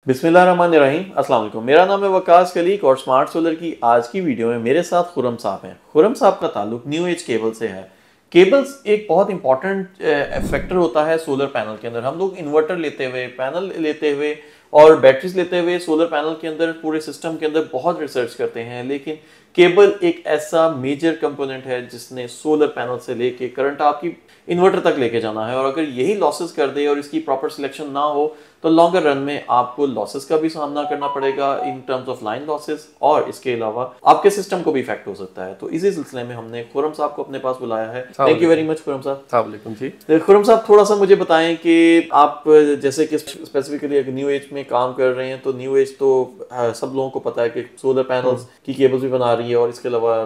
बिस्मिल्लाहिर्रहमानिर्रहीम। अस्सलाम वालेकुम। मेरा नाम है वकास कलीक और स्मार्ट सोलर की आज की वीडियो में मेरे साथ खुरम साहब हैं। खुरम साहब का ताल्लुक न्यू एज केबल से है। केबल्स एक बहुत इंपॉर्टेंट फैक्टर होता है सोलर पैनल के अंदर। हम लोग इन्वर्टर लेते हुए, पैनल लेते हुए और बैटरीज लेते हुए सोलर पैनल के अंदर, पूरे सिस्टम के अंदर बहुत रिसर्च करते हैं, लेकिन केबल एक ऐसा मेजर कंपोनेंट है जिसने सोलर पैनल से लेके करंट आपकी इन्वर्टर तक लेके जाना है। और अगर यही लॉसेस कर दे और इसकी प्रॉपर सिलेक्शन ना हो तो लॉन्गर रन में आपको लॉसेस का भी सामना करना पड़ेगा in terms of line losses, और इसके अलावा आपके सिस्टम को भी इफेक्ट हो सकता है। तो इसी सिलसिले में हमने खुरम साहब को अपने पास बुलाया है। Thank you very much Khurram साहब। जी खुरम साहब, थोड़ा सा मुझे बताएं कि आप जैसे कि स्पेसिफिकली न्यू एज में काम कर रहे हैं, तो न्यू एज तो सब लोगों को पता है कि सोलर पैनल्स की केबल्स भी बना रही है और इसके अलावा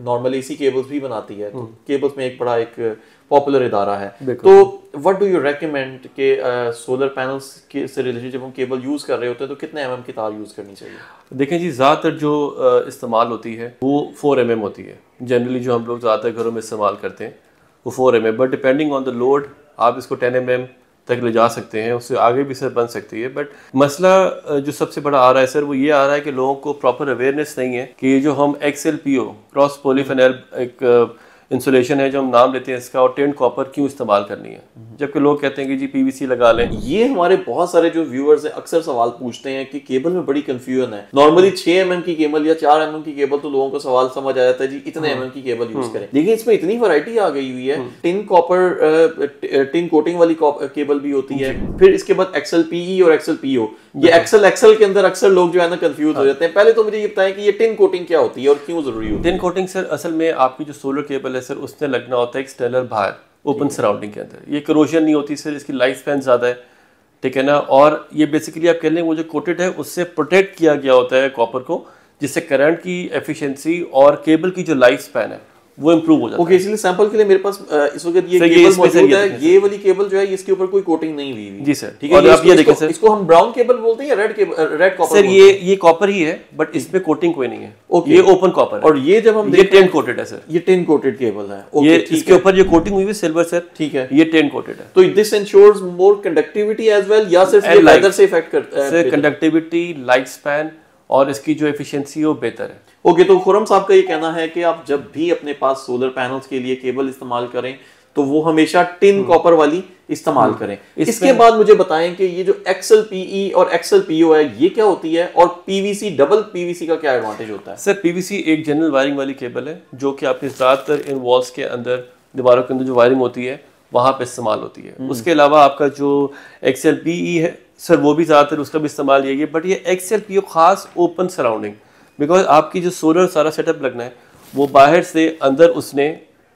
नॉर्मल एसी केबल्स भी बनाती है। तो केबल्स में एक बड़ा एक पॉपुलर इदारा है। तो व्हाट डू यू रेकमेंड के सोलर पैनल्स के से रिलेटेड जब हम केबल यूज कर रहे होते हैं तो कितने एमएम की तार यूज करनी चाहिए? देखें जी, ज़्यादातर जो इस्तेमाल होती है वो 4 mm होती है। जनरली जो हम लोग ज़्यादातर घरों में इस्तेमाल करते हैं वो 4 mm, but depending on the load आप इसको 10 mm तक ले जा सकते हैं, उससे आगे भी सर बन सकती है। बट मसला जो सबसे बड़ा आ रहा है सर वो ये आ रहा है कि लोगों को प्रॉपर अवेयरनेस नहीं है कि ये जो हम XLPO क्रॉस पॉलीफिनाइल एक इंसुलेशन है जो हम नाम लेते हैं इसका, और टिंड कॉपर क्यों इस्तेमाल करनी है, जबकि लोग कहते हैं कि जी PVC लगा लें। ये हमारे बहुत सारे जो व्यूअर्स हैं अक्सर सवाल पूछते हैं कि केबल में बड़ी कंफ्यूजन है। नॉर्मली 6 mm की केबल या 4 mm की केबल तो लोगों को सवाल समझ आ जाता है जी इतने mm की केबल यूज करें, लेकिन इसमें इतनी वैरायटी आ गई हुई है। टिन कॉपर, टिन कोटिंग वाली केबल भी होती है, फिर इसके बाद XLPE और XLPO। ये एक्सल के अंदर अक्सर लोग जो है ना कंफ्यूज हो जाते हैं। पहले तो मुझे ये बताएं कि ये टिन कोटिंग क्या होती है और क्यों जरूरी होती है? टिन कोटिंग सर असल में आपकी जो सोलर केबल है सर उसने लगना होता है एक्सटर्नल बाहर ओपन सराउंडिंग के अंदर। ये करोजन नहीं होती सर, इसकी लाइफ स्पैन ज़्यादा है, ठीक है ना। और ये बेसिकली आप कह लें वो जो कोटेड है उससे प्रोटेक्ट किया गया होता है कॉपर को, जिससे करंट की एफिशिएंसी और केबल की जो लाइफ स्पैन है वो इंप्रूव हो जाता है। ओके, इसलिए सैंपल के लिए मेरे पास इस वक्त ये केबल मौजूद है। ये वाली केबल जो है इसके ऊपर कोई कोटिंग नहीं हुई हुई। जी सर, ठीक है। और आप ये देखें सर, इसको हम ब्राउन केबल बोलते हैं या रेड कॉपर? सर ये कॉपर ही है, बट इसमें कोटिंग कोई नहीं है। ये ओपन कॉपर है। और ये जब हम ये टिन कोटेड है सर, ये टिन कोटेड केबल है। ये इसके ऊपर जो कोटिंग हुई है सिल्वर सर, ठीक है, ये टिन कोटेड है। तो this ensures more conductivity as well, या सिर्फ ये वेदर से इफेक्ट करता है? सर कंडक्टिविटी, लाइफ स्पैन और इसकी जो एफिशिएंसी है वो बेहतर है। ओके, तो खुरम साहब का ये कहना है कि आप जब भी अपने पास सोलर पैनल्स के लिए केबल इस्तेमाल करें तो वो हमेशा टिन कॉपर वाली इस्तेमाल करें। इसके बाद मुझे बताएं कि ये जो XLPE और XLPO है ये क्या होती है, और PVC, डबल PVC का क्या एडवांटेज होता है? सर PVC एक जनरल वायरिंग वाली केबल है जो कि आपके ज़्यादातर इन वॉल्स के अंदर, दीवारों के अंदर जो वायरिंग होती है वहाँ पे इस्तेमाल होती है। उसके अलावा आपका जो XLPE है सर वो भी ज़्यादातर उसका भी इस्तेमाल यही है, बट ये XLPO खास ओपन सराउंडिंग, बिकॉज आपकी जो सोलर सारा सेटअप लगना है वो बाहर से अंदर उसने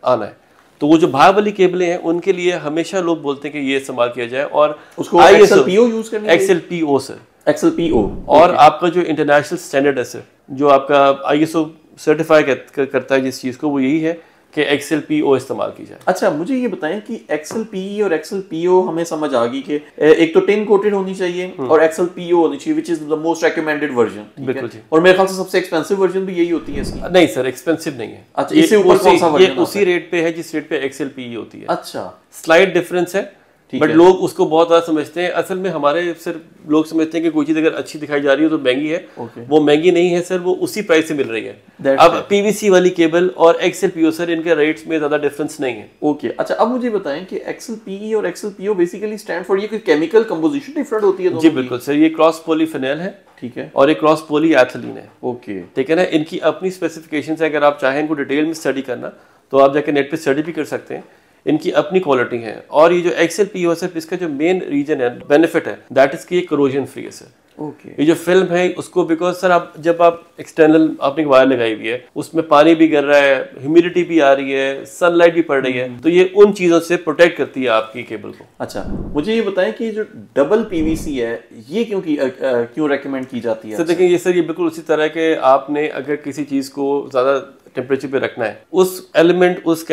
आना है। तो वो जो बाहर वाली केबलें हैं उनके लिए हमेशा लोग बोलते हैं कि ये इस्तेमाल किया जाए, और उसको XLPO यूज करना है। XLPO sir, XLPO। और आपका जो इंटरनेशनल स्टैंडर्ड है सर, जो आपका ISO सर्टिफाई करता है जिस चीज़ को, वो यही है कि XLPO इस्तेमाल की जाए। अच्छा, मुझे ये बताएं कि XLPE और XLPO हमें समझ आ गई कि एक तो टिन कोटेड होनी चाहिए और XLPO होनी चाहिए, which is the most recommended version. बिल्कुल जी। और मेरे ख्याल से सबसे एक्सपेंसिव वर्जन भी यही होती है इसकी। नहीं सर, एक्सपेंसिव नहीं है। अच्छा, इससे ऊपर कौन सा वर्जन? ये उसी रेट पे है जिस रेट पे XLPE होती है। अच्छा, स्लाइड डिफरेंस है, बट लोग उसको बहुत ज़्यादा समझते हैं। असल में हमारे सिर्फ लोग समझते हैं कि कोई चीज़ अगर अच्छी दिखाई जा रही है तो महंगी है। वो महंगी नहीं है सर, वो उसी प्राइस से मिल रही है। अब PVC वाली केबल और XLPO सर, इनके रेट्स में ज़्यादा डिफरेंस नहीं है। ओके, अच्छा, अब मुझे बताएं कि XLPE और XLPO बेसिकली स्टैंड फॉर, ये कोई केमिकल कंपोजिशन डिफरेंट होती है? जी बिल्कुल सर, ये क्रॉस पॉलीफिनाइल है, ठीक है, और एक क्रॉस पॉलीएथिलीन है। ओके, ठीक है ना। इनकी अपनी स्पेसिफिकेशंस है, अगर आप चाहें इनको डिटेल में स्टडी करना तो आप जाके नेट पे स्टडी भी कर सकते हैं। इनकी अपनी क्वालिटी है। और ये जो XLPO है इसका जो मेन रीजन है, बेनिफिट है, दैट इज कि करोजन फ्री है सर। ओके, ये जो फिल्म है उसको, बिकॉज सर आप जब आप एक्सटर्नल आपने वायर लगाई हुई है उसमें पानी भी गिर रहा है, ह्यूमिडिटी भी आ रही है, सनलाइट भी पड़ रही है, तो ये उन चीजों से प्रोटेक्ट करती है आपकी केबल को। अच्छा, मुझे ये बताएं कि जो डबल PVC है ये क्यों रेकमेंड की जाती है? सर देखिए, ये सर ये बिल्कुल उसी तरह के आपने अगर किसी चीज को ज्यादा टेम्परेचर पे रखना है, उस एलिमेंट उस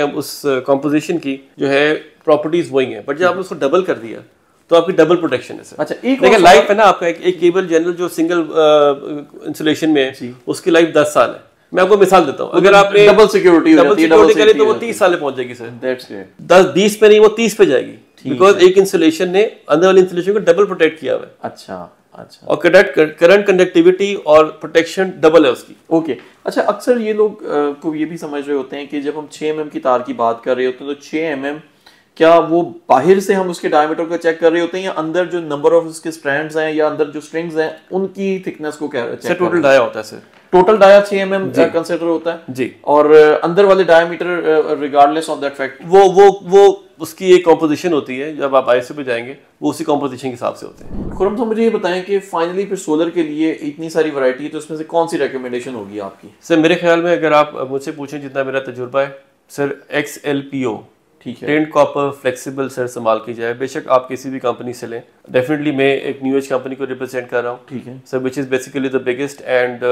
कॉम्पोजिशन की जो है प्रॉपर्टीज वही है, बट जब आपने उसको डबल कर दिया तो आपकी डबल प्रोटेक्शन है सर। अच्छा, एक देखिए लाइफ है ना आपका, एक केबल जनरल जो सिंगल इंसुलेशन में है उसकी लाइफ 10 साल है। मैं आपको मिसाल देता हूँ, अगर आपने डबल सिक्योरिटी करी तो वो 30 साल पहुंच जाएगी सर। That's great. 10-20 पे नहीं, वो 30 पे जाएगी, बिकॉज एक इंसुलेशन ने अंदर वाले इंसुलेशन को डबल प्रोटेक्ट किया हुआ है। अच्छा, अच्छा। और करंट कंडक्टिविटी और प्रोटेक्शन डबल है उसकी। ओके अच्छा, अक्सर ये लोग को ये भी समझ रहे होते हैं कि जब हम 6 mm की तार की बात कर रहे होते हैं तो 6 mm क्या वो बाहर से हम उसके डायमीटर को चेक कर रहे होते हैं या अंदर जो नंबर ऑफ उसके स्ट्रैंड्स हैं या अंदर जो स्ट्रिंग्स हैं उनकी थिकनेस को क्या चेक टोटल डाया होता है sir. Total dia 6 mm consider होता है जी। और अंदर वाले diameter regardless of that fact वो उसकी एक कॉम्पोजिशन होती है, जब आप आईएसओ पे जाएंगे वो उसी कॉम्पोजिशन के हिसाब से होते हैं। खुरम साहब मुझे ये बताएं कि फाइनली फिर सोलर के लिए इतनी सारी वैरायटी है तो उसमें से कौन सी रिकमेंडेशन होगी आपकी? सर मेरे ख्याल में अगर आप मुझसे पूछें, जितना मेरा तजुर्बा है सर, XLPO ठीक है, टेंट कॉपर फ्लेक्सिबल सर इस्तेमाल की जाए। बेशक आप किसी भी कंपनी से लें, डेफिनेटली मैं एक न्यू एज कंपनी को रिप्रेजेंट कर रहा हूँ, ठीक है sir, which is basically the biggest and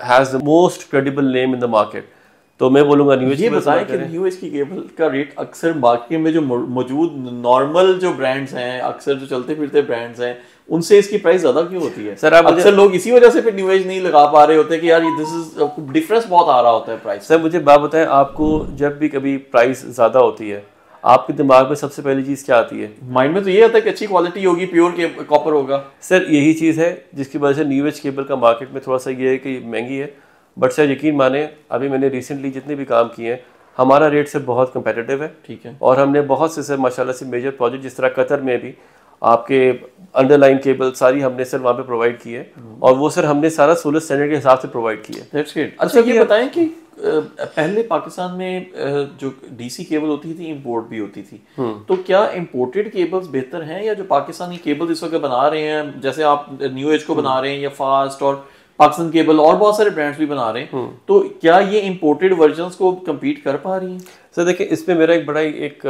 has the most credible name in the market. तो मैं बोलूँगा न्यू एज। ये बताएं कि न्यू एज की केबल का रेट अक्सर मार्केट में जो मौजूद नॉर्मल जो ब्रांड्स हैं, अक्सर जो चलते फिरते ब्रांड्स हैं, उनसे इसकी प्राइस ज्यादा क्यों होती है? सर आप अक्सर लोग इसी वजह से फिर न्यू एज नहीं लगा पा रहे होते कि यार दिस इज डिफरेंस बहुत आ रहा होता है प्राइस। सर मुझे बात बताएं, आपको जब भी कभी प्राइस ज़्यादा होती है आपके दिमाग में सबसे पहली चीज़ क्या आती है? माइंड में तो ये आता है कि अच्छी क्वालिटी होगी, प्योर कॉपर होगा। सर यही चीज़ है जिसकी वजह से न्यू एज केबल का मार्केट में थोड़ा सा ये है कि महंगी है। बट सर यकीन माने, अभी मैंने रिसेंटली जितने भी काम किए हैं हमारा रेट से बहुत कंपेटिटिव है। ठीक है। और हमने बहुत से सर माशाल्लाह से मेजर प्रोजेक्ट, जिस तरह कतर में भी आपके अंडरलाइन केबल सारी हमने सर वहाँ पे प्रोवाइड की है, और वो सर हमने सारा सोलर स्टैंडर्ड के हिसाब से प्रोवाइड की है। That's great. अच्छा ये बताएं कि पहले पाकिस्तान में जो डीसी केबल होती थी इंपोर्ट भी होती थी, तो क्या इंपोर्टेड केबल्स बेहतर हैं या जो पाकिस्तानी केबल इस वक्त बना रहे हैं, जैसे आप न्यू एज को बना रहे हैं या फास्ट और पाकिस्तान केबल और बहुत सारे ब्रांड्स भी बना रहे हैं, तो क्या ये इंपोर्टेड वर्जन्स को कम्पीट कर पा रही हैं? सर देखिए, इसमें मेरा एक बड़ा एक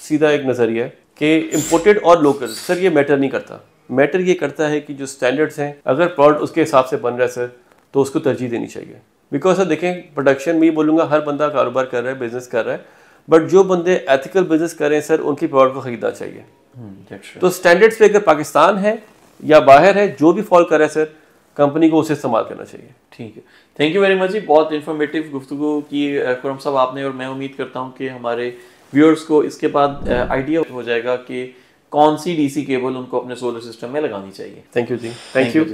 सीधा एक नज़रिया है कि इंपोर्टेड और लोकल सर ये मैटर नहीं करता। मैटर ये करता है कि जो स्टैंडर्ड्स हैं, अगर प्रोडक्ट उसके हिसाब से बन रहा है सर, तो उसको तरजीह देनी चाहिए। बिकॉज सर देखें, प्रोडक्शन में ही बोलूँगा, हर बंदा कारोबार कर रहा है, बिजनेस कर रहा है, बट जो बंदे एथिकल बिजनेस कर रहे हैं सर, उनकी प्रोडक्ट को खरीदना चाहिए। तो स्टैंडर्ड्स पे अगर पाकिस्तान है या बाहर है, जो भी फॉल कर रहा है सर, कंपनी को उसे इस्तेमाल करना चाहिए। ठीक है, थैंक यू वेरी मच जी, बहुत इन्फॉर्मेटिव गुफ्तगू की खुरम साहब आपने, और मैं उम्मीद करता हूँ कि हमारे व्यूअर्स को इसके बाद आइडिया हो जाएगा कि कौन सी डीसी केबल उनको अपने सोलर सिस्टम में लगानी चाहिए। थैंक यू जी, थैंक यू।